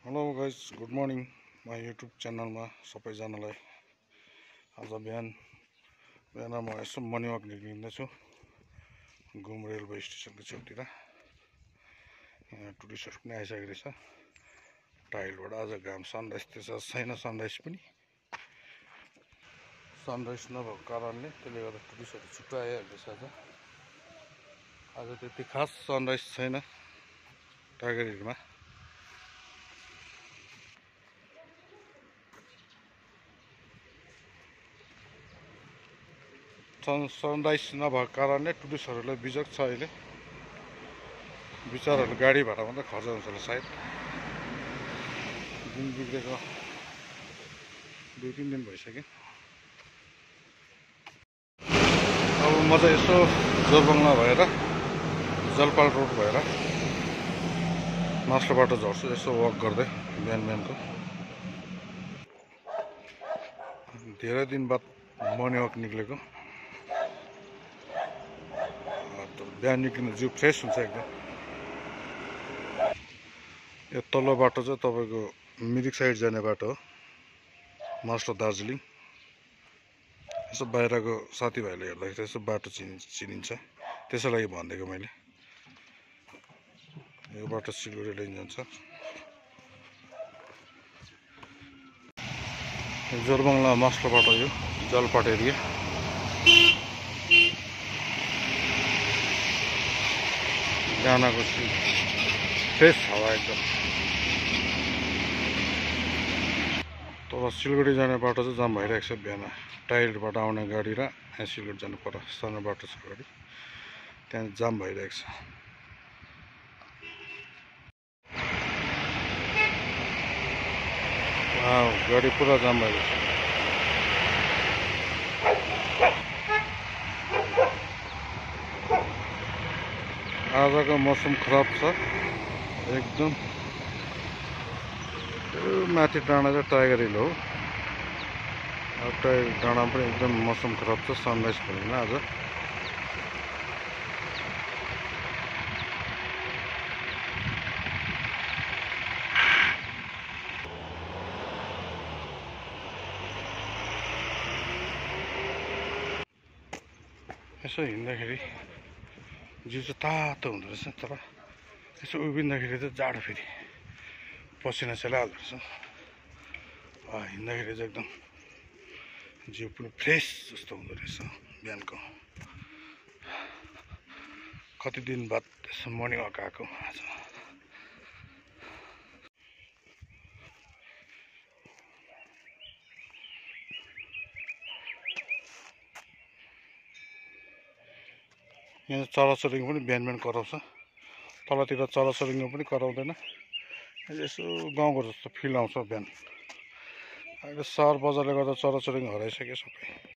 Hello guys, good morning. म YouTube च्यानलमा सबैजनालाई आज बिहान म यसो मर्निङ वाक निक्लिँदैछु घुम रेलवे स्टेसनको छेउतिर। यहाँ टुरिस्टहरू पनि आइसकेको रहेछ टाइलबाट। आज घाम सनराइज त्यसो छैन, सनराइज पनि सनराइज नभएको कारणले त्यसले गर्दा टुरिस्टहरू छिट्टो आइहाल्दैछ। आज त्यति खास सनराइज छैन टाइगर हिलमा। सनराइज नभएको कारणले टुरिस्टहरूलाई बिजोग छ। अहिले बिचराहरू गाडी भाडा मात्रै खर्च हुन्छ होला सायद। दिन बिग्रेको 2-3 दिन भइसक्यो। अब म चाहिँ यसो जोरबङ्गला भएर जलपाल रोड भएर मास्टर बाटो झर्छु यसो वक गर्दै बिहान बिहानको। धेरै दिन बाद मर्निङ वक निक्लेको। बिहान निक्लिनु जिउ फ्रेस हुन्छ एकदम। यो तल्लो बाटो चाहिँ तपाईँको मिरिक साइड जाने बाटो हो, मास्टर दार्जिलिङ। यसो बाहिरको साथीभाइले हेर्दाखेरि यसो बाटो चिनिन्छ, त्यसै लागि भनिदिएको मैले। यो बाटो सिलगढी लिन जान्छ। जोरबङ्गला मास्टर बाटो, यो जलपाट एरिया। बिहानको फ्रेस हावा एकदम। तर सिलगढी जाने बाटो चाहिँ जाम भइरहेको छ बिहान। टाइलबाट आउने गाडी र यहाँ सिलगढी जानु पर्छ सानो बाटो छ गाडी, त्यहाँ जाम भइरहेको छ। गाडी पुरा जाम भइरहेको छ। आजको मौसम खराब छ एकदम। माथि डाँडा चाहिँ टाइगर हिल हो। टाइगर डाँडामा पनि एकदम मौसम खराब छ, सनराइज भएन आज। यसो हिँड्दाखेरि जिउ चाहिँ तातो हुँदो रहेछ, तर यसो उभिँदाखेरि चाहिँ जाडो, फेरि पसिना चलिहाल्दो रहेछ। हिँड्दाखेरि चाहिँ एकदम जिउ पनि फ्रेस जस्तो हुँदो रहेछ बिहानको। कति दिन बाद यसो मर्निङ वाक आएको आज। यहाँ चराचुरुङ्गी पनि बिहान बिहान कराउँछ। तलतिर चराचुरुङ्गी पनि कराउँदैन। यसो गाउँको जस्तो फिल आउँछ बिहान। अहिले सहर बजारले गर्दा चराचुरुङ्गी हराइसक्यो सबै।